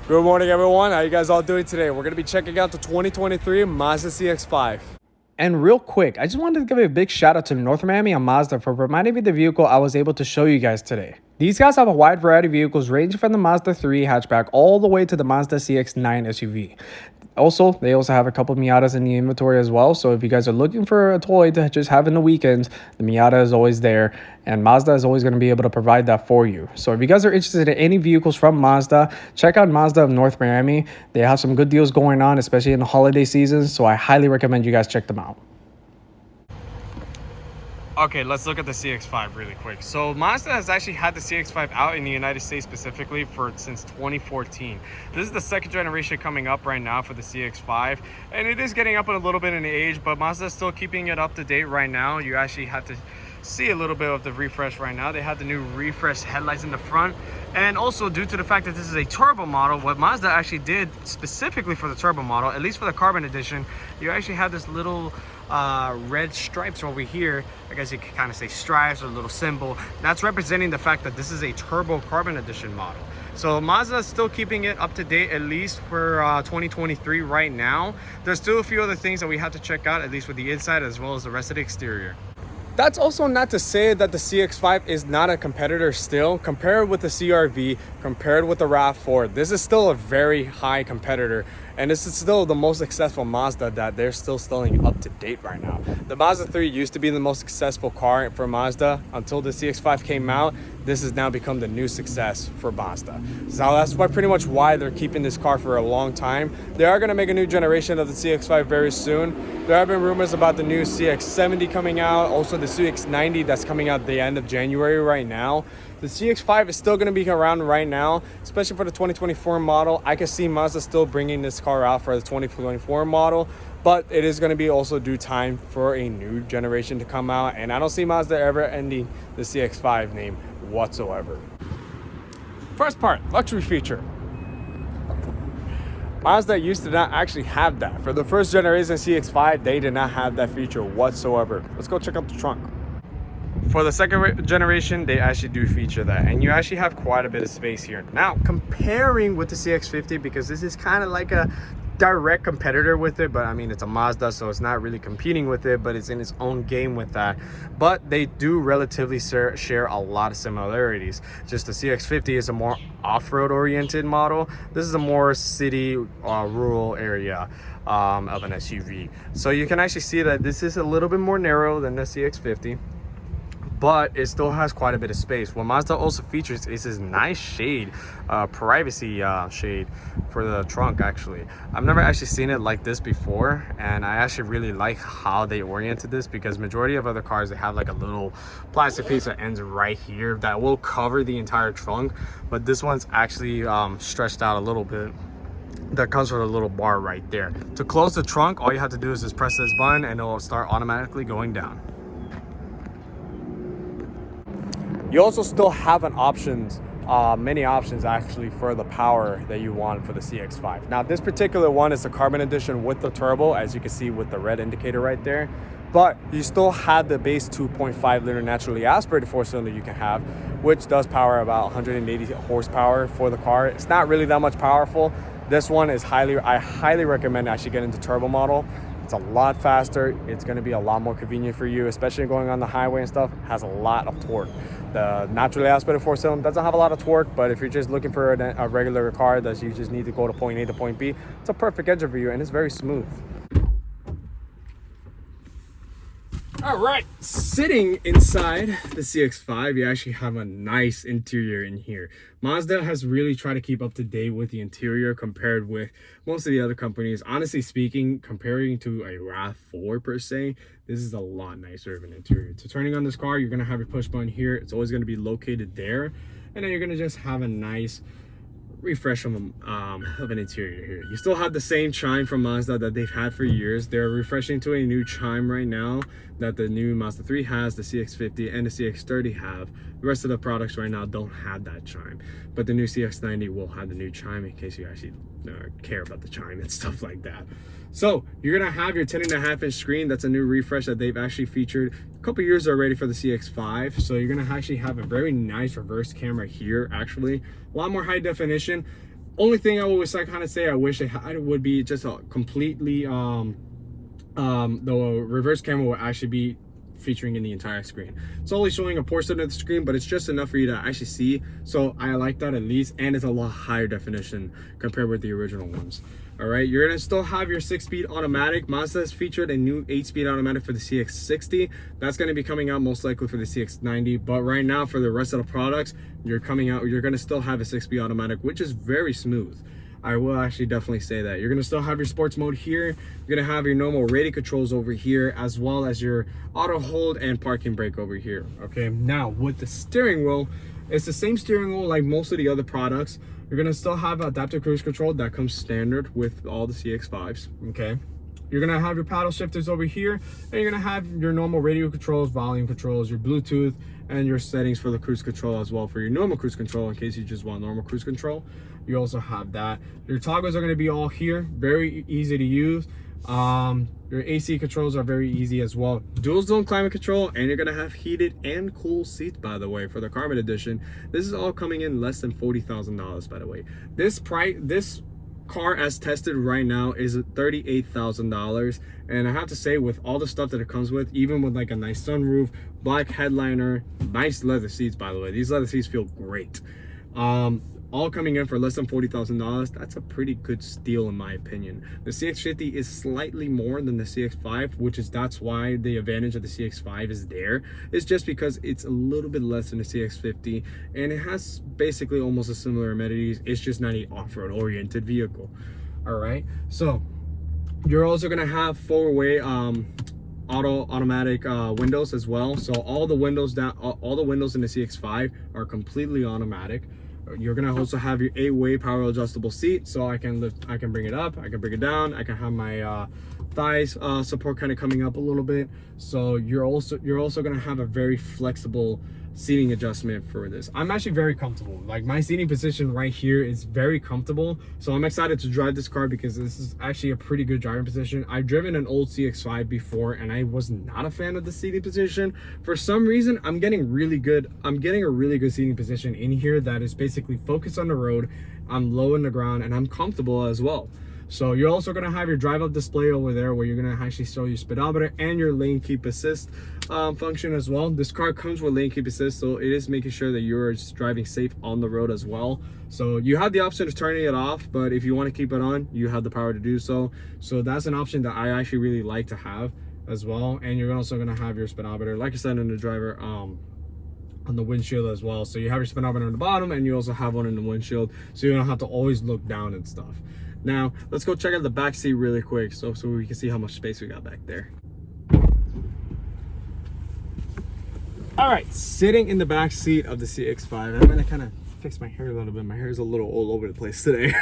Good morning, everyone. How you guys all doing today? We're going to be checking out the 2023 Mazda CX-5. And real quick, I just wanted to give a big shout out to North Miami and Mazda for providing me the vehicle I was able to show you guys today. These guys have a wide variety of vehicles ranging from the Mazda 3 hatchback all the way to the Mazda CX-9 SUV. They also have a couple Miatas in the inventory as well. So if you guys are looking for a toy to just have in the weekends, the Miata is always there. And Mazda is always going to be able to provide that for you. So if you guys are interested in any vehicles from Mazda, check out Mazda of North Miami. They have some good deals going on, especially in the holiday season. So I highly recommend you guys check them out. Okay, let's look at the CX-5 really quick. So Mazda has actually had the CX-5 out in the United States specifically since 2014. This is the second generation coming up right now for the CX-5, and it is getting up a little bit in age, but Mazda is still keeping it up to date right now. You actually have to see a little bit of the refresh right now. They have the new refresh headlights in the front, and also due to the fact that this is a turbo model, what Mazda actually did specifically for the turbo model, at least for the carbon edition, you actually have this little red stripes over here. I guess you could kind of say stripes or a little symbol. That's representing the fact that this is a turbo carbon edition model. So Mazda is still keeping it up to date, at least for 2023 right now. There's still a few other things that we have to check out, at least with the inside as well as the rest of the exterior. That's also not to say that the CX-5 is not a competitor still. Compared with the CR-V, compared with the RAV4, this is still a very high competitor. And this is still the most successful Mazda that they're still selling up to date right now. The Mazda 3 used to be the most successful car for Mazda until the CX-5 came out. This has now become the new success for Mazda. So that's pretty much why they're keeping this car for a long time. They are going to make a new generation of the CX-5 very soon. There have been rumors about the new CX-70 coming out, also the CX-90 that's coming out the end of January right now. The CX-5 is still going to be around right now, especially for the 2024 model. I can see Mazda still bringing this car out for the 2024 model, but it is going to be also due time for a new generation to come out, and I don't see Mazda ever ending the CX-5 name whatsoever. First part, luxury feature. Mazda used to not actually have that. For the first generation CX-5, they did not have that feature whatsoever. Let's go check out the trunk. For the second generation, they actually do feature that, and you actually have quite a bit of space here. Now, comparing with the CX-50, because this is kind of like a direct competitor with it, but I mean, it's a Mazda, so it's not really competing with it, but it's in its own game with that. But they do relatively share a lot of similarities. Just the CX-50 is a more off-road oriented model. This is a more city rural area of an SUV. So you can actually see that this is a little bit more narrow than the CX-50, but it still has quite a bit of space. What Mazda also features is this nice shade, privacy shade for the trunk. Actually, I've never actually seen it like this before, and I actually really like how they oriented this, because majority of other cars, they have like a little plastic piece that ends right here that will cover the entire trunk, but this one's actually stretched out a little bit. That comes with a little bar right there. To close the trunk, all you have to do is just press this button and it will start automatically going down. You also still have many options actually for the power that you want for the CX-5. Now, this particular one is the carbon edition with the turbo, as you can see with the red indicator right there. But you still have the base 2.5 liter naturally aspirated four-cylinder you can have, which does power about 180 horsepower for the car. It's not really that much powerful. This one is I highly recommend actually getting the turbo model. It's a lot faster. It's going to be a lot more convenient for you, especially going on the highway and stuff. It has a lot of torque. The naturally aspirated four-cylinder doesn't have a lot of torque, but if you're just looking for a regular car that you just need to go to point A to point B, it's a perfect engine for you, and it's very smooth. All right, sitting inside the CX-5, you actually have a nice interior in here. Mazda has really tried to keep up to date with the interior compared with most of the other companies. Honestly speaking, comparing to a RAV4 per se, this is a lot nicer of an interior. So turning on this car, you're gonna have your push button here. It's always gonna be located there. And then you're gonna just have a nice refresh of an interior here. You still have the same chime from Mazda that they've had for years. They're refreshing to a new chime right now that the new Mazda 3 has, the CX-50 and the CX-30 have. The rest of the products right now don't have that chime, but the new CX-90 will have the new chime in case you actually care about the chime and stuff like that. So you're gonna have your 10.5-inch screen. That's a new refresh that they've actually featured a couple years already for the CX-5. So you're gonna actually have a very nice reverse camera here, actually a lot more high definition. Only thing I always kind of say I wish it had would be just a completely the reverse camera will actually be featuring in the entire screen. It's only showing a portion of the screen, but it's just enough for you to actually see. So I like that at least, and it's a lot higher definition compared with the original ones. All right, you're gonna still have your 6-speed automatic. Mazda has featured a new 8-speed automatic for the CX-60. That's gonna be coming out most likely for the CX-90. But right now, for the rest of the products, you're gonna still have a 6-speed automatic, which is very smooth. I will actually definitely say that. You're gonna still have your sports mode here. You're gonna have your normal radio controls over here, as well as your auto hold and parking brake over here. Okay, now with the steering wheel, it's the same steering wheel like most of the other products. You're gonna still have adaptive cruise control that comes standard with all the CX-5s, okay? You're gonna have your paddle shifters over here, and you're gonna have your normal radio controls, volume controls, your Bluetooth, and your settings for the cruise control as well for your normal cruise control in case you just want normal cruise control. You also have that. Your toggles are gonna be all here, very easy to use. Your AC controls are very easy as well. Dual zone climate control, and you're gonna have heated and cool seats, by the way, for the Carbon Edition. This is all coming in less than $40,000, by the way. This car as tested right now is $38,000, and I have to say, with all the stuff that it comes with, even with like a nice sunroof, black headliner, nice leather seats, by the way, these leather seats feel great, all coming in for less than $40,000. That's a pretty good steal in my opinion. The CX-50 is slightly more than the CX-5, that's why the advantage of the CX-5 is there. It's just because it's a little bit less than the CX-50, and it has basically almost a similar amenities. It's just not an off-road oriented vehicle. All right, so you're also gonna have four-way automatic windows as well. So all the windows in the CX-5 are completely automatic. You're gonna also have your 8-way power adjustable seat, so I can bring it up, I can bring it down, I can have my thighs support kind of coming up a little bit. So you're also gonna have a very flexible seating adjustment for this. I'm actually very comfortable. Like, my seating position right here is very comfortable, so I'm excited to drive this car because this is actually a pretty good driving position. I've driven an old CX-5 before, and I was not a fan of the seating position. For some reason, I'm getting a really good seating position in here that is basically focused on the road. I'm low in the ground, and I'm comfortable as well. So you're also gonna have your drive up display over there, where you're gonna actually show your speedometer and your lane keep assist function as well. This car comes with lane keep assist, so it is making sure that you're driving safe on the road as well. So you have the option of turning it off, but if you want to keep it on, you have the power to do so. So that's an option that I actually really like to have as well. And you're also gonna have your speedometer, like I said, in the driver on the windshield as well. So you have your speedometer on the bottom, and you also have one in the windshield, so you don't have to always look down and stuff. Now, let's go check out the back seat really quick so we can see how much space we got back there. All right, sitting in the back seat of the CX-5, I'm gonna kind of fix my hair a little bit. My hair is a little all over the place today.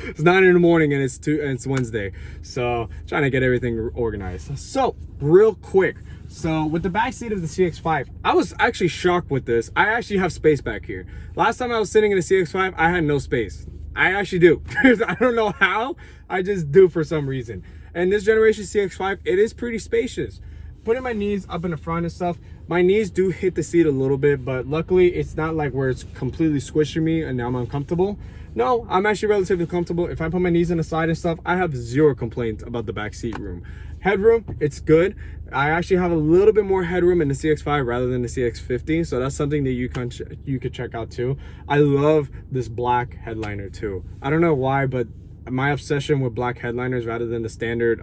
It's 9 in the morning, and it's Wednesday, so trying to get everything organized. So real quick, so with the back seat of the CX-5, I was actually shocked with this. I actually have space back here. Last time I was sitting in the CX-5, I had no space. I actually do. I don't know how, I just do for some reason. And this generation CX-5, it is pretty spacious. Putting my knees up in the front and stuff, my knees do hit the seat a little bit, but luckily it's not like where it's completely squishing me and now I'm uncomfortable. No, I'm actually relatively comfortable. If I put my knees on the side and stuff, I have zero complaints about the back seat room. Headroom, it's good. I actually have a little bit more headroom in the CX-5 rather than the CX-50, so that's something that you could check out too. I love this black headliner too. I don't know why, but my obsession with black headliners rather than the standard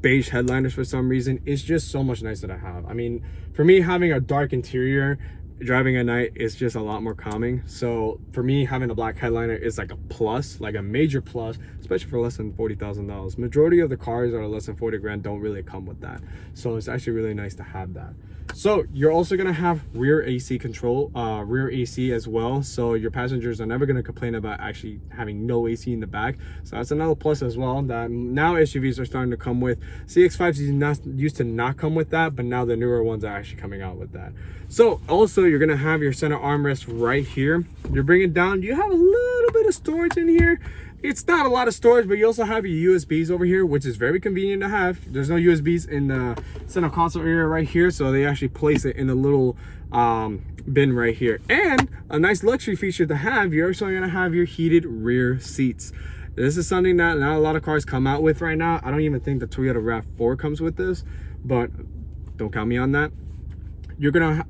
beige headliners for some reason is just so much nicer to have. I mean, for me, having a dark interior driving at night is just a lot more calming. So for me, having a black headliner is like a plus, like a major plus, especially for less than $40,000. Majority of the cars that are less than 40 grand don't really come with that. So it's actually really nice to have that. So you're also gonna have rear AC control, rear AC as well. So your passengers are never gonna complain about actually having no AC in the back. So that's another plus as well that now SUVs are starting to come with. CX-5s used to not come with that, but now the newer ones are actually coming out with that. So also you're gonna have your center armrest right here. You're bringing it down, you have a little bit of storage in here. It's not a lot of storage, but you also have your USBs over here, which is very convenient to have. There's no USBs in the center console area right here, so they actually place it in a little bin right here. And a nice luxury feature to have, you're also gonna have your heated rear seats. This is something that not a lot of cars come out with right now. I don't even think the Toyota RAV4 comes with this, but don't count me on that.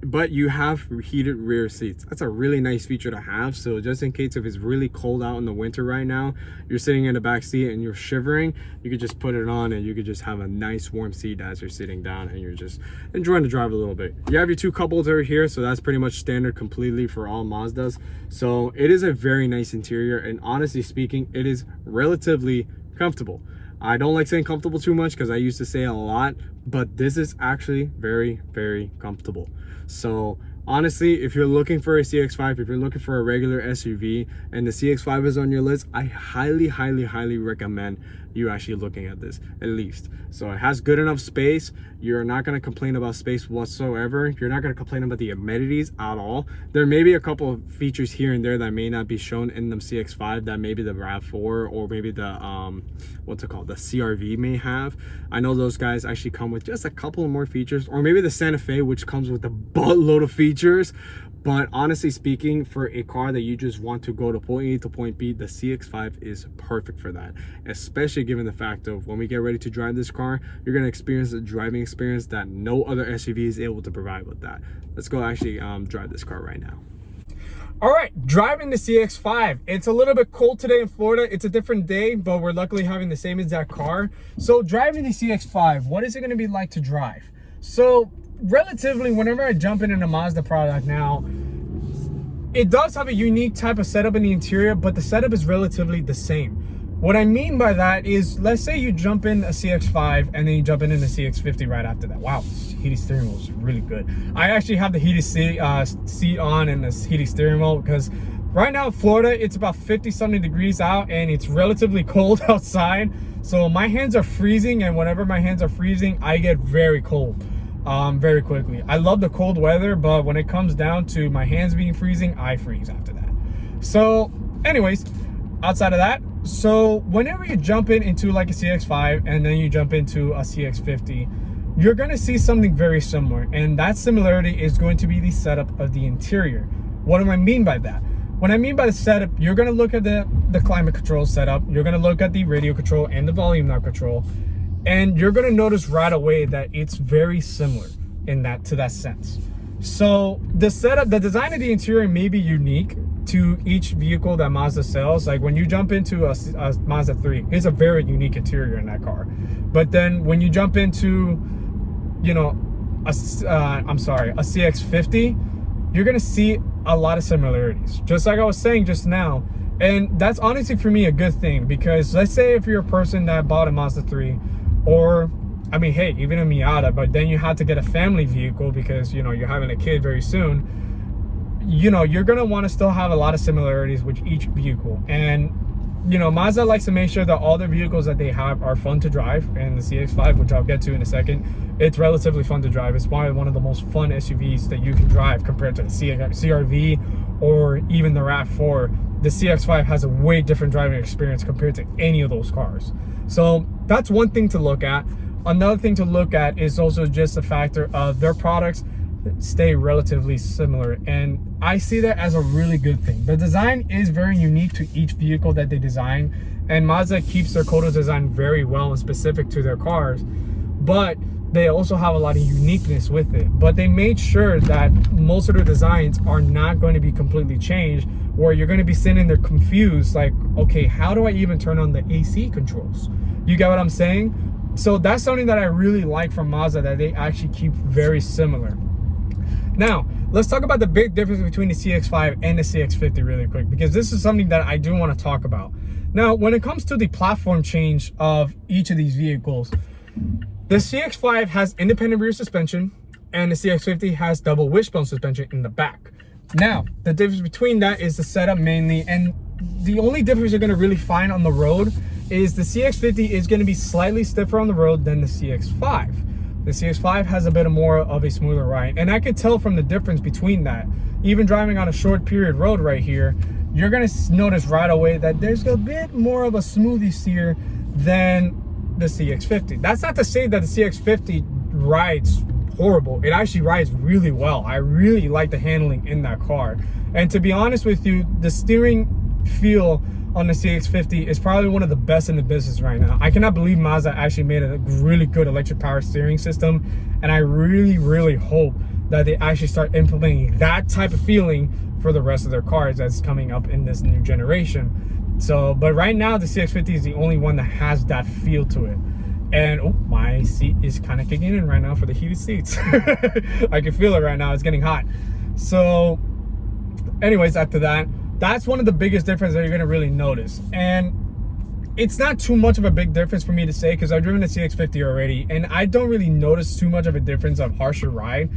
But you have heated rear seats. That's a really nice feature to have. So just in case if it's really cold out in the winter right now, you're sitting in the back seat and you're shivering, you could just put it on and you could just have a nice warm seat as you're sitting down and you're just enjoying the drive a little bit. You have your two cup holders over here, so that's pretty much standard completely for all Mazdas. So it is a very nice interior, and honestly speaking, it is relatively comfortable. I don't like saying comfortable too much because I used to say a lot, but this is actually very, very comfortable. So honestly, if you're looking for a CX-5, if you're looking for a regular SUV and the CX-5 is on your list, I highly, highly, highly recommend you actually looking at this at least. So it has good enough space. You're not going to complain about space whatsoever. You're not going to complain about the amenities at all. There may be a couple of features here and there that may not be shown in the CX-5 that maybe the RAV4 or maybe the what's it called, the CR-V may have. I know those guys actually come with just a couple of more features, or maybe the Santa Fe, which comes with a buttload of features. But honestly speaking, for a car that you just want to go to point A to point B, the CX-5 is perfect for that. Especially given the fact of when we get ready to drive this car, you're going to experience a driving experience that no other SUV is able to provide with that. Let's go actually drive this car right now. All right, driving the CX-5. It's a little bit cold today in Florida. It's a different day, but we're luckily having the same exact car. So driving the CX-5, what is it going to be like to drive? So relatively, whenever I jump in a Mazda product now, it does have a unique type of setup in the interior, but the setup is relatively the same. What I mean by that is, let's say you jump in a CX-5 and then you jump in a CX-50 right after that. Wow, heated steering wheel is really good. I actually have the heated seat on and the heated steering wheel because right now in Florida, it's about 50-something degrees out and it's relatively cold outside. So my hands are freezing, and whenever my hands are freezing, I get very cold very quickly. I love the cold weather, but when it comes down to my hands being freezing, I freeze after that. So anyways, outside of that, so whenever you jump into like a CX-5 and then you jump into a CX-50, you're going to see something very similar, and that similarity is going to be the setup of the interior. What do I mean by that? What I mean by the setup, you're going to look at the climate control setup, you're going to look at the radio control and the volume knob control, and you're going to notice right away that it's very similar in to that sense. So the setup, the design of the interior may be unique to each vehicle that Mazda sells. Like when you jump into a Mazda 3, it's a very unique interior in that car. But then when you jump into, you know, a CX-50, you're going to see a lot of similarities, just like I was saying just now. And that's honestly for me a good thing, because let's say if you're a person that bought a Mazda 3, or I mean, hey, even a Miata, but then you had to get a family vehicle because, you know, you're having a kid very soon, you know, you're going to want to still have a lot of similarities with each vehicle. And, you know, Mazda likes to make sure that all the vehicles that they have are fun to drive. And the CX-5, which I'll get to in a second, it's relatively fun to drive. It's probably one of the most fun SUVs that you can drive compared to the CR-V or even the RAV4. The CX-5 has a way different driving experience compared to any of those cars. So that's one thing to look at. Another thing to look at is also just the factor of their products stay relatively similar, and I see that as a really good thing. The design is very unique to each vehicle that they design, and Mazda keeps their Kodo design very well and specific to their cars, but they also have a lot of uniqueness with it. But they made sure that most of their designs are not going to be completely changed, where you're going to be sitting there confused, like, okay, how do I even turn on the AC controls? You get what I'm saying? So that's something that I really like from Mazda, that they actually keep very similar. Now, let's talk about the big difference between the CX-5 and the CX-50 really quick, because this is something that I do want to talk about. Now, when it comes to the platform change of each of these vehicles, the CX-5 has independent rear suspension and the CX-50 has double wishbone suspension in the back. Now, the difference between that is the setup mainly, and the only difference you're going to really find on the road is the CX-50 is going to be slightly stiffer on the road than the CX-5. The CX-5 has a bit more of a smoother ride, and I could tell from the difference between that. Even driving on a short period road right here, you're gonna notice right away that there's a bit more of a smoothie steer than the CX-50. That's not to say that the CX-50 rides horrible. It actually rides really well. I really like the handling in that car. And to be honest with you, the steering feel on the CX-50 is probably one of the best in the business right now. I cannot believe Mazda actually made a really good electric power steering system, and I really hope that they actually start implementing that type of feeling for the rest of their cars that's coming up in this new generation. So, but right now the CX-50 is the only one that has that feel to it. And oh, my seat is kind of kicking in right now for the heated seats. I can feel it right now. It's getting hot. So anyways, after that, that's one of the biggest differences that you're going to really notice. And it's not too much of a big difference for me to say, because I've driven the CX-50 already, and I don't really notice too much of a difference of harsher ride.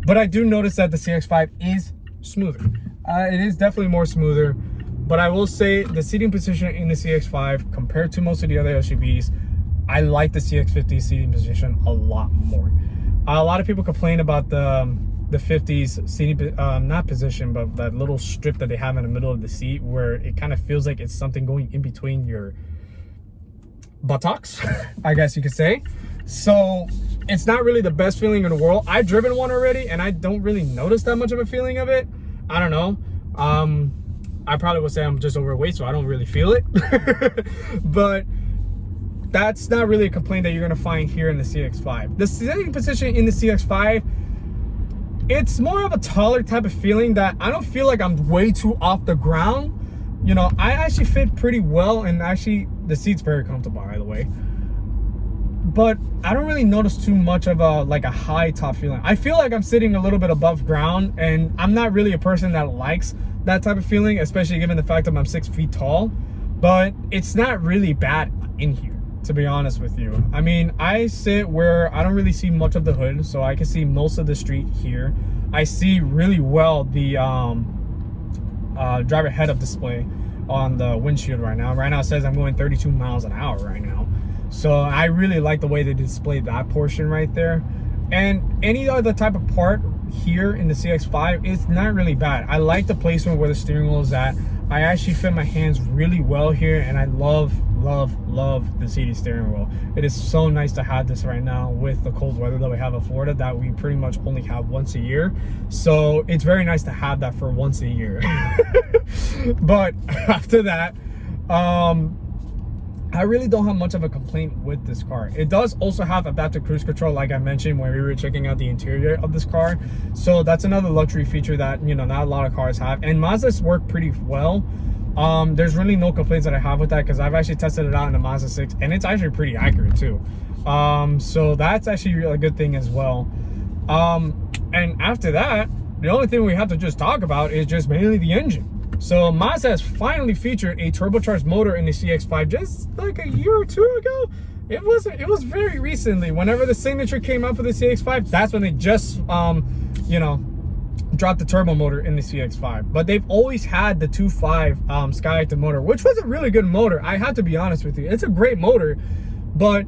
But I do notice that the CX-5 is smoother. It is definitely more smoother. But I will say the seating position in the CX-5 compared to most of the other SUVs, I like the CX-50 seating position a lot more. A lot of people complain about the 50's seating, not position, but that little strip that they have in the middle of the seat where it kind of feels like it's something going in between your buttocks, I guess you could say. So it's not really the best feeling in the world. I've driven one already and I don't really notice that much of a feeling of it. I don't know. I probably would say I'm just overweight, so I don't really feel it. But that's not really a complaint that you're gonna find here in the CX-5. The seating position in the CX-5, it's more of a taller type of feeling that I don't feel like I'm way too off the ground. You know, I actually fit pretty well, and actually the seat's very comfortable, by the way. But I don't really notice too much of a high top feeling. I feel like I'm sitting a little bit above ground, and I'm not really a person that likes that type of feeling, especially given the fact that I'm 6 feet tall. But it's not really bad in here, to be honest with you. I mean, I sit where I don't really see much of the hood, so I can see most of the street here. I see really well the driver head-up display on the windshield right now. Right now it says I'm going 32 miles an hour right now. So I really like the way they displayed that portion right there. And any other type of part here in the CX-5, it's not really bad. I like the placement where the steering wheel is at. I actually fit my hands really well here, and I love the CD steering wheel. It is so nice to have this right now with the cold weather that we have in Florida, that we pretty much only have once a year. So it's very nice to have that for once a year. But after that, I really don't have much of a complaint with this car. It does also have adaptive cruise control, like I mentioned when we were checking out the interior of this car. So that's another luxury feature that, you know, not a lot of cars have. And Mazda's work pretty well. There's really no complaints that I have with that, because I've actually tested it out in the Mazda 6, and it's actually pretty accurate too. So that's actually a good thing as well. And after that, the only thing we have to just talk about is just mainly the engine. So Mazda has finally featured a turbocharged motor in the CX-5 just like a year or two ago. It was very recently. Whenever the signature came out for the CX-5, that's when they just you know, dropped the turbo motor in the CX-5. But they've always had the 2.5 Skyactiv motor, which was a really good motor. I have to be honest with you. It's a great motor, but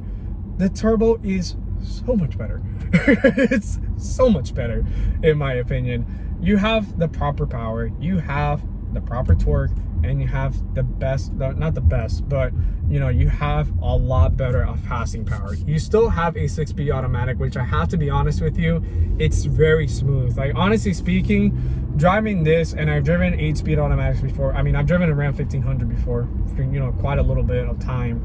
the turbo is so much better. It's so much better, in my opinion. You have the proper power, you have the proper torque, and you have the best, not the best, but you know, you have a lot better of passing power. You still have a 6-speed automatic, which I have to be honest with you, it's very smooth. Like, honestly speaking, driving this, and I've driven 8-speed automatics before. I mean, I've driven a Ram 1500 before, you know, quite a little bit of time,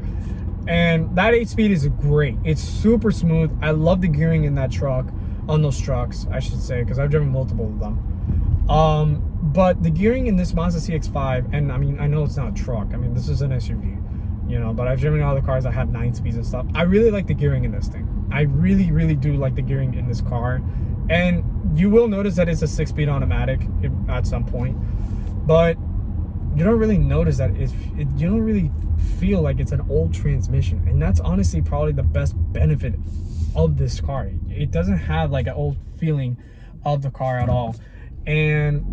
and that 8-speed is great. It's super smooth. I love the gearing in that truck, on those trucks, I should say, because I've driven multiple of them. But the gearing in this Mazda CX-5, and I mean, I know it's not a truck, I mean, this is an SUV, you know, but I've driven other cars that have 9 speeds and stuff. I really like the gearing in this thing. I really do like the gearing in this car. And you will notice that it's a 6-speed automatic at some point, but you don't really notice that you don't really feel like it's an old transmission. And that's honestly probably the best benefit of this car. It doesn't have like an old feeling of the car at all. And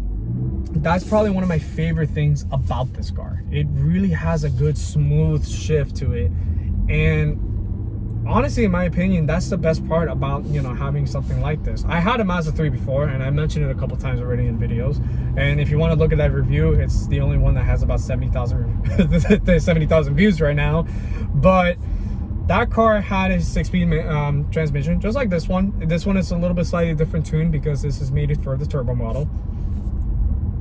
that's probably one of my favorite things about this car. It really has a good smooth shift to it. And honestly, in my opinion, that's the best part about, you know, having something like this. I had a Mazda 3 before, and I mentioned it a couple times already in videos. And if you want to look at that review, it's the only one that has about 70,000 views right now. But that car had a 6-speed transmission, just like this one. This one is a little bit slightly different tune because this is made for the turbo model.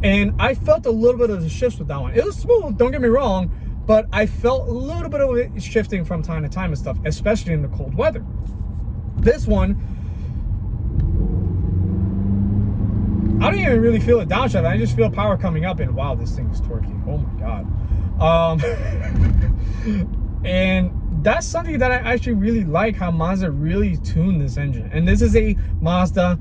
And I felt a little bit of the shifts with that one. It was smooth, don't get me wrong, but I felt a little bit of it shifting from time to time and stuff, especially in the cold weather. This one, I don't even really feel a downshift. I just feel power coming up, and wow, this thing is torquey. Oh my God. And that's something that I actually really like, how Mazda really tuned this engine. And this is a Mazda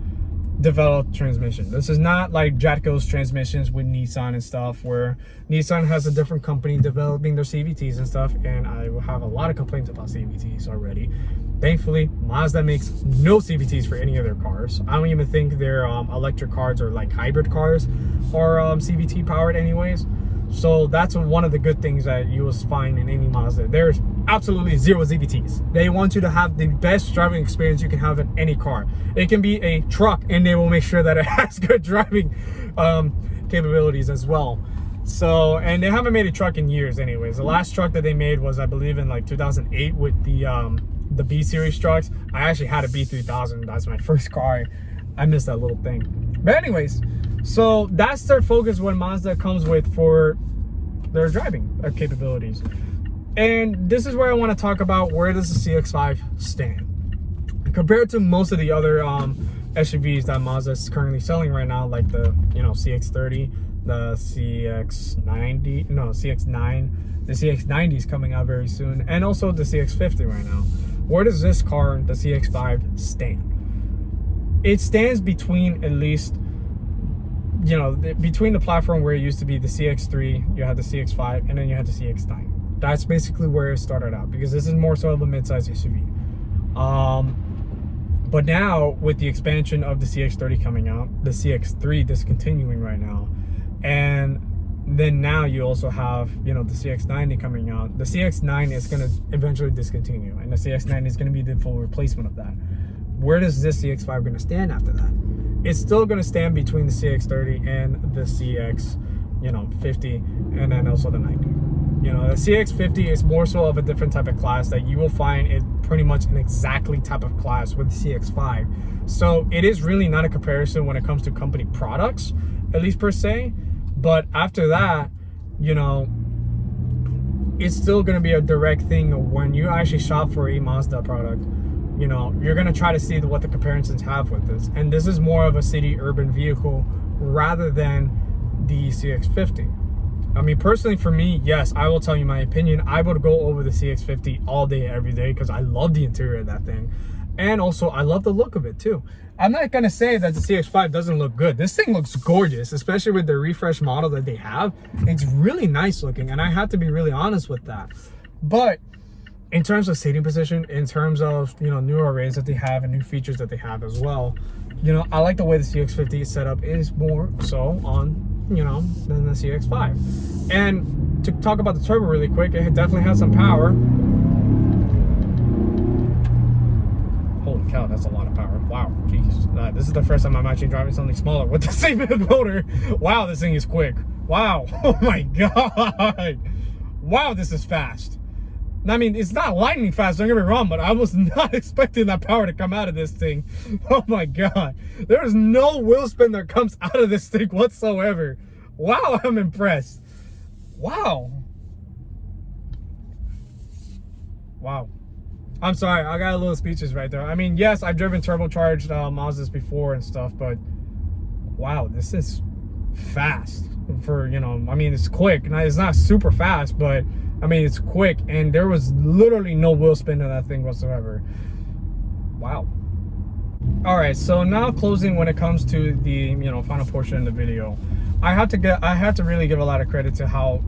developed transmission. This is not like Jatco's transmissions with Nissan and stuff, where Nissan has a different company developing their CVTs and stuff, and I will have a lot of complaints about CVTs already. Thankfully, Mazda makes no CVTs for any of their cars. I don't even think their electric cars or like hybrid cars are CVT powered anyways. So that's one of the good things that you will find in any Mazda. There's absolutely zero CVTs. They want you to have the best driving experience you can have in any car. It can be a truck, and they will make sure that it has good driving capabilities as well. So, and they haven't made a truck in years anyways. The last truck that they made was, I believe, in like 2008 with the B series trucks. I actually had a B3000. That's my first car. I missed that little thing. But anyways, so that's their focus when Mazda comes with for their driving capabilities. And this is where I want to talk about, where does the CX-5 stand compared to most of the other SUVs that Mazda is currently selling right now, like the, you know, CX-30, the CX-90, no, CX-9, the CX-90 is coming out very soon, and also the CX-50 right now. Where does this car, the CX-5, stand? It stands between, at least, you know, between the platform where it used to be the CX-3, you had the CX-5, and then you had the CX-9. That's basically where it started out, because this is more so of a mid-size SUV. But now, with the expansion of the CX-30 coming out, the CX-3 discontinuing right now, and then now you also have, you know, the CX-90 coming out. The CX-9 is going to eventually discontinue, and the CX-9 is going to be the full replacement of that. Where does this CX-5 going to stand after that? It's still going to stand between the CX-30 and the CX, you know, 50, and then also the 90. You know, the CX-50 is more so of a different type of class that you will find it pretty much an exactly type of class with the CX-5. So it is really not a comparison when it comes to company products, at least per se. But after that, you know, it's still going to be a direct thing when you actually shop for a Mazda product. You know, you're going to try to see what the comparisons have with this. And this is more of a city urban vehicle rather than the CX-50. I mean, personally for me, yes, I will tell you my opinion. I would go over the CX-50 all day, every day, because I love the interior of that thing. And also, I love the look of it too. I'm not going to say that the CX-5 doesn't look good. This thing looks gorgeous, especially with the refresh model that they have. It's really nice looking, and I have to be really honest with that. But in terms of seating position, in terms of, you know, new arrays that they have and new features that they have as well, you know, I like the way the CX-50 is set up. Is more so on, you know, than the CX-5. And to talk about the turbo really quick, it definitely has some power. Holy cow, that's a lot of power. Wow, jeez. This is the first time I'm actually driving something smaller with the same motor. Wow, this thing is quick. Wow, oh my God. Wow, this is fast. I mean, it's not lightning fast, don't get me wrong, but I was not expecting that power to come out of this thing. Oh my God. There is no wheel spin that comes out of this thing whatsoever. Wow, I'm impressed. Wow. Wow. I'm sorry, I got a little speechless right there. I mean, yes, I've driven turbocharged Mazdas before and stuff, but wow, this is fast for, you know, I mean, it's quick. Now, it's not super fast, but I mean, it's quick, and there was literally no wheel spin in that thing whatsoever. Wow. All right, so now closing when it comes to the, you know, final portion of the video, I have to really give a lot of credit to how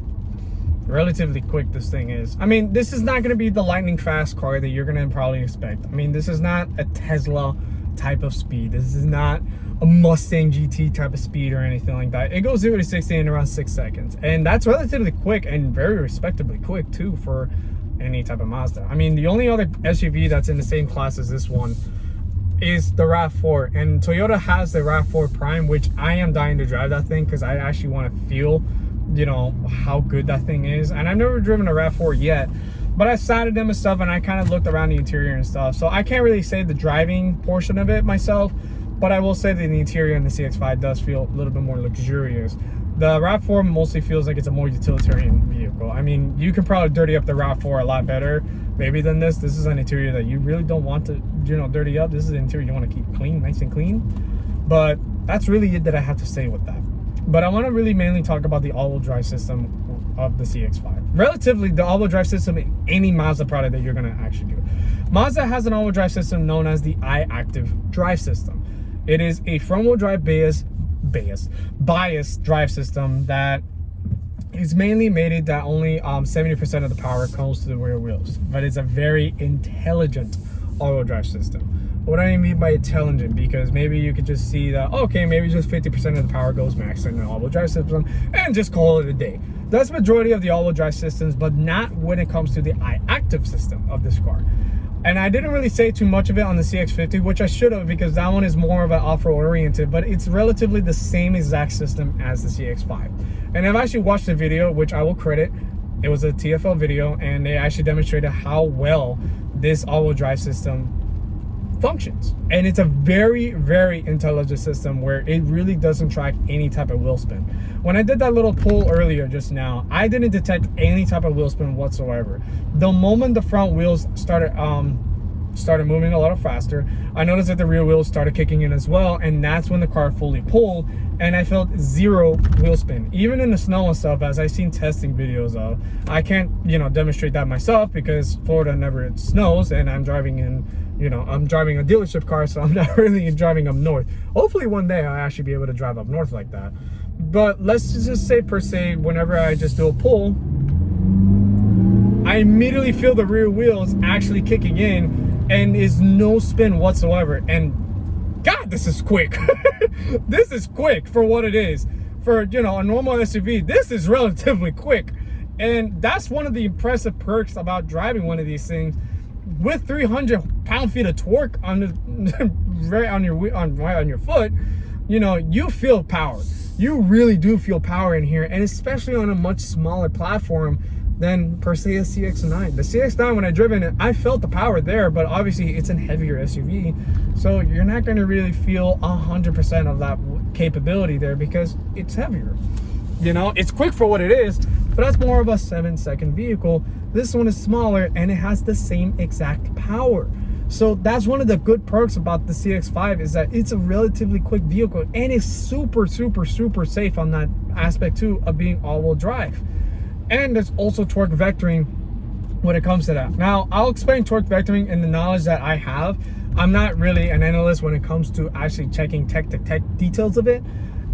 relatively quick this thing is. I mean, this is not going to be the lightning fast car that you're going to probably expect. I mean, this is not a Tesla type of speed. This is not a Mustang GT type of speed or anything like that. It goes 0 to 60 in around 6 seconds, and that's relatively quick and very respectably quick too for any type of Mazda. I mean, the only other SUV that's in the same class as this one is the RAV4, and Toyota has the RAV4 Prime, which I am dying to drive that thing because I actually want to feel, you know, how good that thing is. And I've never driven a RAV4 yet, but I sat in them and stuff, and I kind of looked around the interior and stuff, so I can't really say the driving portion of it myself, but I will say that the interior in the CX-5 does feel a little bit more luxurious. The RAV4 mostly feels like it's a more utilitarian vehicle. I mean, you can probably dirty up the RAV4 a lot better maybe than this. This is an interior that you really don't want to, you know, dirty up. This is an interior you want to keep clean, nice and clean. But that's really it that I have to say with that. But I want to really mainly talk about the all-wheel drive system of the CX-5. Relatively, the all-wheel drive system in any Mazda product that you're going to actually do. Mazda has an all-wheel drive system known as the iActive drive system. It is a front-wheel drive bias drive system that is mainly made it that only 70% of the power comes to the rear wheels, but it's a very intelligent all-wheel drive system. What do I mean by intelligent? Because maybe you could just see that, okay, maybe just 50% of the power goes max in an all-wheel drive system and just call it a day. That's the majority of the all-wheel drive systems, but not when it comes to the iActive system of this car. And I didn't really say too much of it on the CX-50, which I should have, because that one is more of an off-road oriented, but it's relatively the same exact system as the CX-5. And I've actually watched the video, which I will credit. It was a TFL video, and they actually demonstrated how well this all-wheel drive system functions. And it's a very, very intelligent system where it really doesn't track any type of wheel spin. When I did that little pull earlier just now, I didn't detect any type of wheel spin whatsoever. The moment the front wheels started moving a lot faster, I noticed that the rear wheels started kicking in as well, and that's when the car fully pulled, and I felt zero wheel spin. Even in the snow and stuff, as I've seen testing videos of. I can't, you know, demonstrate that myself because Florida never snows, and I'm driving in, you know, I'm driving a dealership car, so I'm not really driving up north. Hopefully one day I'll actually be able to drive up north like that. But let's just say, per se, whenever I just do a pull, I immediately feel the rear wheels actually kicking in, and is no spin whatsoever. And God, this is quick. This is quick for what it is. For, you know, a normal SUV, this is relatively quick. And that's one of the impressive perks about driving one of these things. With 300 pound-feet of torque on the right on your foot, you know, you feel power. You really do feel power in here, and especially on a much smaller platform than per se a CX-9. The CX-9, when I driven it, I felt the power there, but obviously it's a heavier SUV, so you're not going to really feel 100% of that capability there because it's heavier. You know, it's quick for what it is, but that's more of a 7-second vehicle. This one is smaller, and it has the same exact power. So that's one of the good perks about the CX-5, is that it's a relatively quick vehicle, and it's super, super, super safe on that aspect too of being all-wheel drive. And there's also torque vectoring when it comes to that. Now, I'll explain torque vectoring in the knowledge that I have. I'm not really an analyst when it comes to actually checking tech details of it.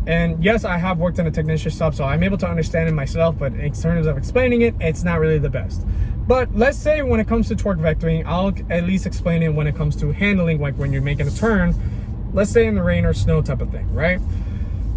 And yes, I have worked in a technician shop, so I'm able to understand it myself, but in terms of explaining it, it's not really the best. But let's say when it comes to torque vectoring, I'll at least explain it when it comes to handling, like when you're making a turn, let's say in the rain or snow type of thing, right?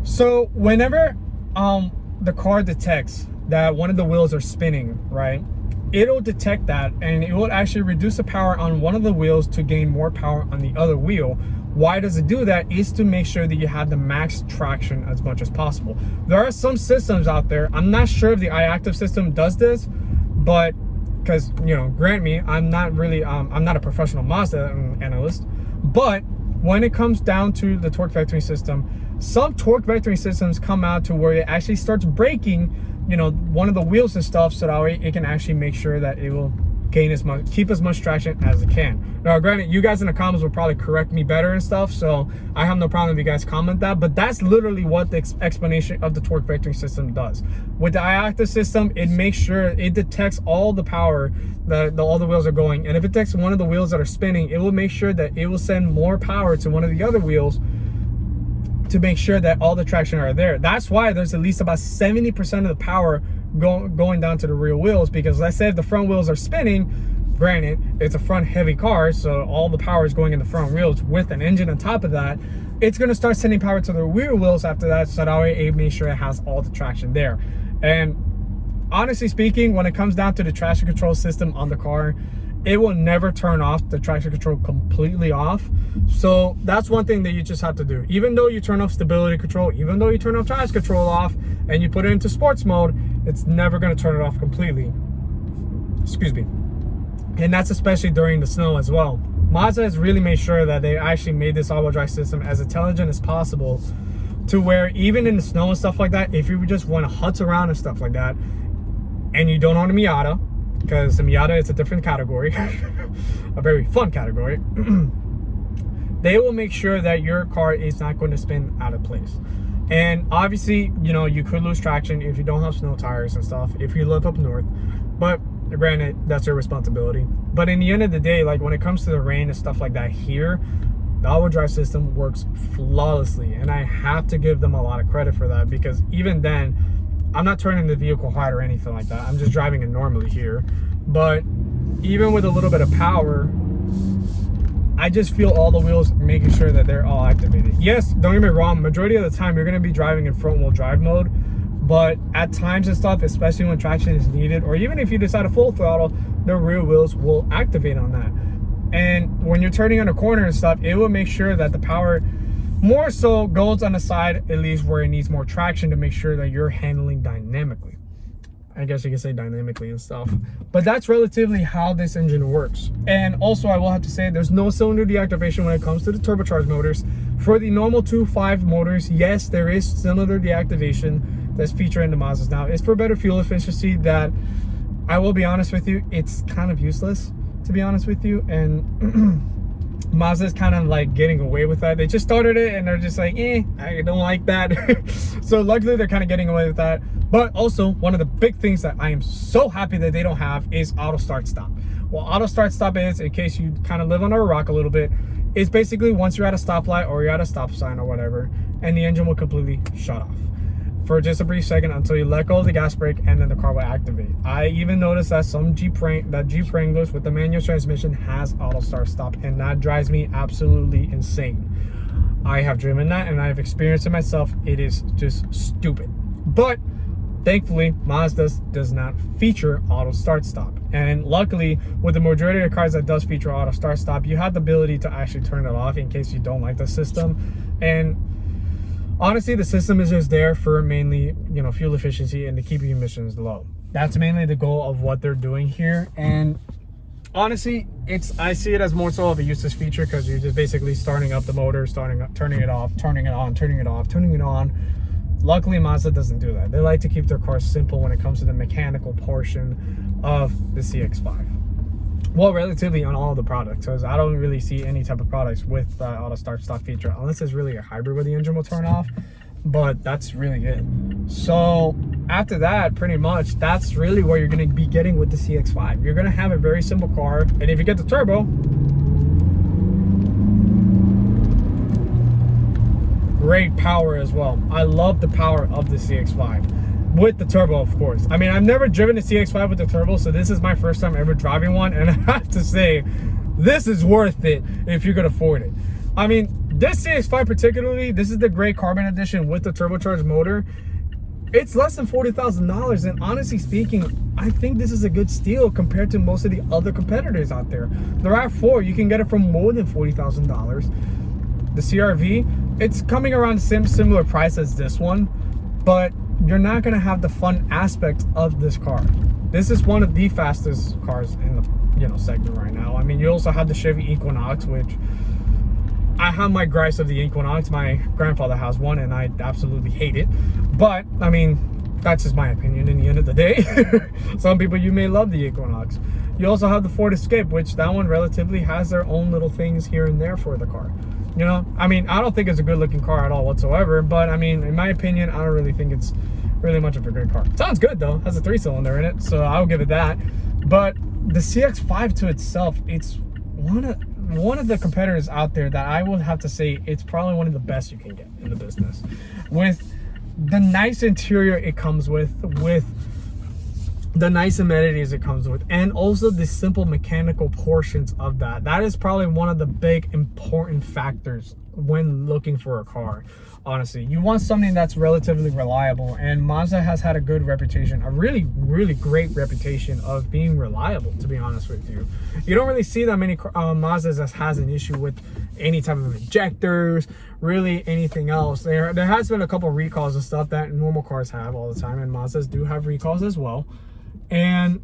So whenever the car detects that one of the wheels are spinning, right, it'll detect that, and it will actually reduce the power on one of the wheels to gain more power on the other wheel. Why does it do that? Is to make sure that you have the max traction as much as possible. There are some systems out there, I'm not sure if the iActive system does this, but because, you know, grant me, I'm not really I'm not a professional Mazda analyst, but when it comes down to the torque vectoring system, some torque vectoring systems come out to where it actually starts braking, you know, one of the wheels and stuff, so that way it can actually make sure that it will gain as much, keep as much traction as it can. Now, granted, you guys in the comments will probably correct me better and stuff, so I have no problem if you guys comment that, but that's literally what the explanation of the torque vectoring system does. With the iActive system, it makes sure it detects all the power that all the wheels are going, and if it detects one of the wheels that are spinning, it will make sure that it will send more power to one of the other wheels to make sure that all the traction are there. That's why there's at least about 70% of the power going down to the rear wheels, because let's say if the front wheels are spinning, granted, it's a front heavy car, so all the power is going in the front wheels with an engine on top of that, it's going to start sending power to the rear wheels after that, so that way it makes sure it has all the traction there. And honestly speaking, when it comes down to the traction control system on the car, it will never turn off the traction control completely off. So that's one thing that you just have to do. Even though you turn off stability control, even though you turn off traction control off and you put it into sports mode, it's never going to turn it off completely. Excuse me. And that's especially during the snow as well. Mazda has really made sure that they actually made this all-wheel drive system as intelligent as possible, to where even in the snow and stuff like that, if you just want to hutz around and stuff like that, and you don't own a Miata, because the Miata is a different category, a very fun category, they will make sure that your car is not going to spin out of place. And obviously, you know, you could lose traction if you don't have snow tires and stuff, if you live up north, but granted, that's your responsibility. But in the end of the day, like when it comes to the rain and stuff like that here, the all-wheel drive system works flawlessly, and I have to give them a lot of credit for that, because even then, I'm not turning the vehicle hard or anything like that. I'm just driving it normally here. But even with a little bit of power, I just feel all the wheels making sure that they're all activated. Yes, don't get me wrong, majority of the time you're going to be driving in front-wheel drive mode, but at times and stuff, especially when traction is needed, or even if you decide to full throttle, the rear wheels will activate on that. And when you're turning on a corner and stuff, it will make sure that the power more so goes on the side, at least where it needs more traction, to make sure that you're handling dynamically. I guess you can say dynamically and stuff. But that's relatively how this engine works. And also, I will have to say, there's no cylinder deactivation when it comes to the turbocharged motors. For the normal 2.5 motors, yes, there is cylinder deactivation that's featured in the Mazdas now. It's for better fuel efficiency. That, I will be honest with you, it's kind of useless, to be honest with you. And Mazda's kind of like getting away with that. They just started it and they're just like, I don't like that. So luckily they're kind of getting away with that. But also, one of the big things that I am so happy that they don't have is auto start stop. What auto start stop is, in case you kind of live under a rock a little bit, is basically once you're at a stoplight or you're at a stop sign or whatever, and the engine will completely shut off for just a brief second until you let go of the gas brake, and then the car will activate. I even noticed that some Jeep Wranglers with the manual transmission has auto start stop, and that drives me absolutely insane. I have driven that and I've experienced it myself. It is just stupid. But thankfully, Mazda does not feature auto start stop. And luckily, with the majority of the cars that does feature auto start stop, you have the ability to actually turn it off in case you don't like the system. And honestly, the system is just there for mainly, you know, fuel efficiency and to keep your emissions low. That's mainly the goal of what they're doing here. And honestly, I see it as more so of a useless feature, because you're just basically starting up the motor, turning it off, turning it on, turning it off, turning it on. Luckily, Mazda doesn't do that. They like to keep their cars simple when it comes to the mechanical portion of the CX-5. Well, relatively on all the products, because I don't really see any type of products with the auto start stop feature, unless it's really a hybrid where the engine will turn off. But that's really good. So after that, pretty much, that's really what you're going to be getting with the CX-5. You're going to have a very simple car, and if you get the turbo, great power as well. I love the power of the CX-5 with the turbo, of course. I mean, I've never driven a CX-5 with the turbo, so this is my first time ever driving one, and I have to say, this is worth it if you could afford it. I mean, this CX-5 particularly, this is the gray carbon edition with the turbocharged motor. It's less than $40,000, and honestly speaking, I think this is a good steal compared to most of the other competitors out there. The RAV4, you can get it for more than $40,000. The CR-V, it's coming around the similar price as this one, but you're not going to have the fun aspect of this car. This is one of the fastest cars in the segment right now. I mean, you also have the Chevy Equinox, which I have my gripes of the Equinox. My grandfather has one and I absolutely hate it. But I mean, that's just my opinion in the end of the day. Some people, you may love the Equinox. You also have the Ford Escape, which that one relatively has their own little things here and there for the car. You know, I mean, I don't think it's a good looking car at all whatsoever, but I mean, in my opinion, I don't really think it's really much of a good car. Sounds good though, has a 3-cylinder in it, so I'll give it that. But the CX-5 to itself, it's one of the competitors out there that I would have to say it's probably one of the best you can get in the business. With the nice interior it comes with the nice amenities it comes with, and also the simple mechanical portions of that. That is probably one of the big important factors when looking for a car. Honestly, you want something that's relatively reliable, and Mazda has had a good reputation, a really great reputation of being reliable, to be honest with you. You don't really see that many Mazdas that has an issue with any type of injectors, really anything else. There has been a couple recalls and stuff that normal cars have all the time, and Mazdas do have recalls as well. And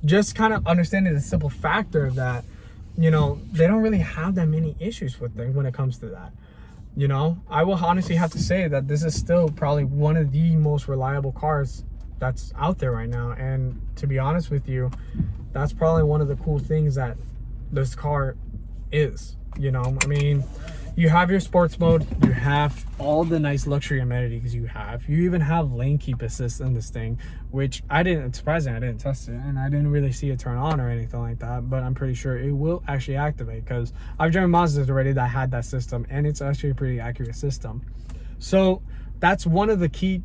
just kind of understanding the simple factor that, you know, they don't really have that many issues with them when it comes to that. You know, I will honestly have to say that this is still probably one of the most reliable cars that's out there right now. And to be honest with you, that's probably one of the cool things that this car is. You know, I mean, you have your sports mode, you have all the nice luxury amenities you even have lane keep assist in this thing, which it's surprising I didn't test it and I didn't really see it turn on or anything like that, but I'm pretty sure it will actually activate, because I've driven Mazdas already that had that system, and it's actually a pretty accurate system. So that's one of the key,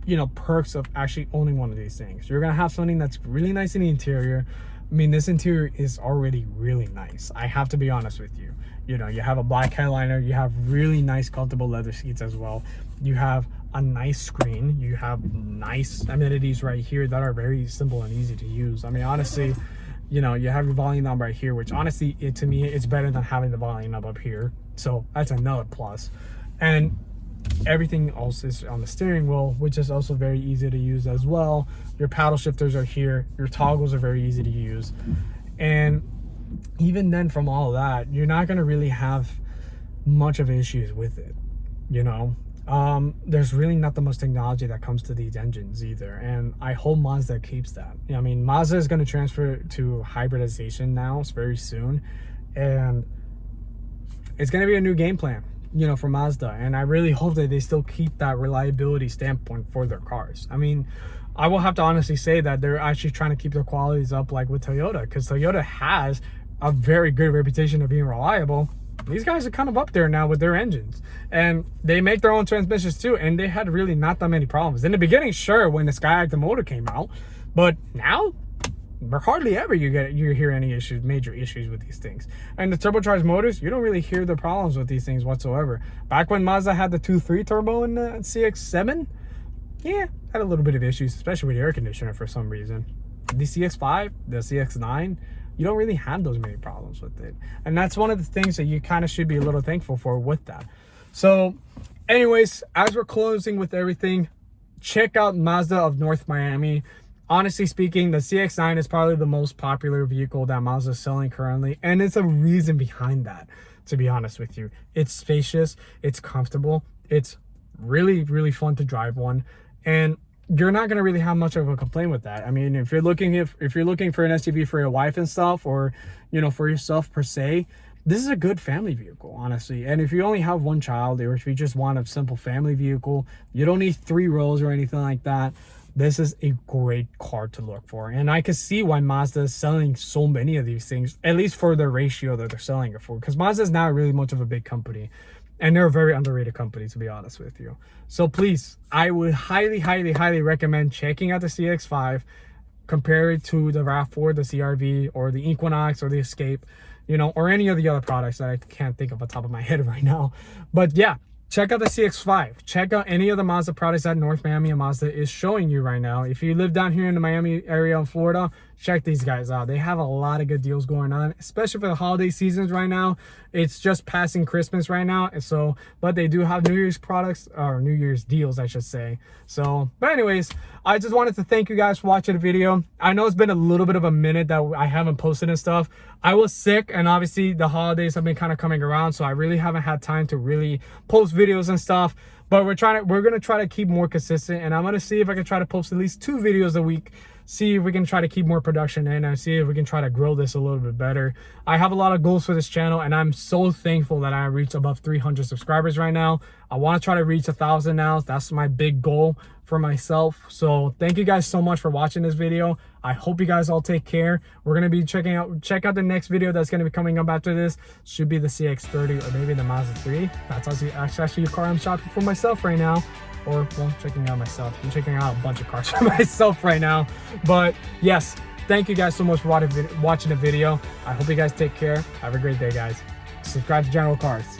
you know, perks of actually owning one of these things. You're gonna have something that's really nice in the interior. I mean, this interior is already really nice, I have to be honest with you. You know, you have a black headliner, you have really nice comfortable leather seats as well. You have a nice screen, you have nice amenities right here that are very simple and easy to use. I mean, honestly, you know, you have your volume knob right here, which honestly, to me, it's better than having the volume knob up here. So that's another plus. And everything else is on the steering wheel, which is also very easy to use as well. Your paddle shifters are here, your toggles are very easy to use. And even then, from all of that, you're not going to really have much of issues with it. You know, there's really not the most technology that comes to these engines either, and I hope Mazda keeps that. I mean, Mazda is going to transfer to hybridization now very soon, and it's going to be a new game plan, you know, for Mazda, and I really hope that they still keep that reliability standpoint for their cars. I mean, I will have to honestly say that they're actually trying to keep their qualities up, like with Toyota, because Toyota has a very good reputation of being reliable. These guys are kind of up there now with their engines, and they make their own transmissions too, and they had really not that many problems in the beginning. Sure, when the Skyactiv motor came out, but now hardly ever you hear any major issues with these things. And the turbocharged motors, you don't really hear the problems with these things whatsoever. Back when Mazda had the 2.3 turbo in the CX-7, yeah, had a little bit of issues, especially with the air conditioner for some reason. The CX-5, the CX-9, you don't really have those many problems with it. And that's one of the things that you kind of should be a little thankful for with that. So anyways, as we're closing with everything, check out Mazda of North Miami. Honestly speaking, the CX-9 is probably the most popular vehicle that Mazda is selling currently, and it's a reason behind that, to be honest with you. It's spacious, it's comfortable, it's really fun to drive one, and you're not going to really have much of a complaint with that. I mean, if you're looking for an SUV for your wife and stuff, or, you know, for yourself per se, this is a good family vehicle, honestly. And if you only have one child, or if you just want a simple family vehicle, you don't need 3 rows or anything like that, this is a great car to look for. And I can see why Mazda is selling so many of these things, at least for the ratio that they're selling it for, because Mazda is not really much of a big company, and they're a very underrated company, to be honest with you. So please, I would highly recommend checking out the CX-5, compare it to the RAV4, the CR-V, or the Equinox, or the Escape, you know, or any of the other products that I can't think of on top of my head right now. But yeah, check out the CX-5. Check out any of the Mazda products that North Miami and Mazda is showing you right now. If you live down here in the Miami area in Florida, check these guys out. They have a lot of good deals going on, especially for the holiday seasons right now. It's just passing Christmas right now, and so, but they do have New Year's products, or New Year's deals, I should say. So, but anyways, I just wanted to thank you guys for watching the video. I know it's been a little bit of a minute that I haven't posted and stuff. I was sick, and obviously the holidays have been kind of coming around, so I really haven't had time to really post videos and stuff. But we're gonna try to keep more consistent, and I'm gonna see if I can try to post at least 2 videos a week. See if we can try to keep more production in, and see if we can try to grow this a little bit better. I have a lot of goals for this channel, and I'm so thankful that I reached above 300 subscribers right now. I want to try to reach 1,000 now. That's my big goal for myself. So thank you guys so much for watching this video. I hope you guys all take care. We're gonna be check out the next video that's gonna be coming up after this. Should be the CX-30 or maybe the Mazda 3. That's actually a car I'm shopping for myself right now. Or, well, checking out myself. I'm checking out a bunch of cars for myself right now. But yes, thank you guys so much for watching the video. I hope you guys take care. Have a great day, guys. subscribe to General Cars.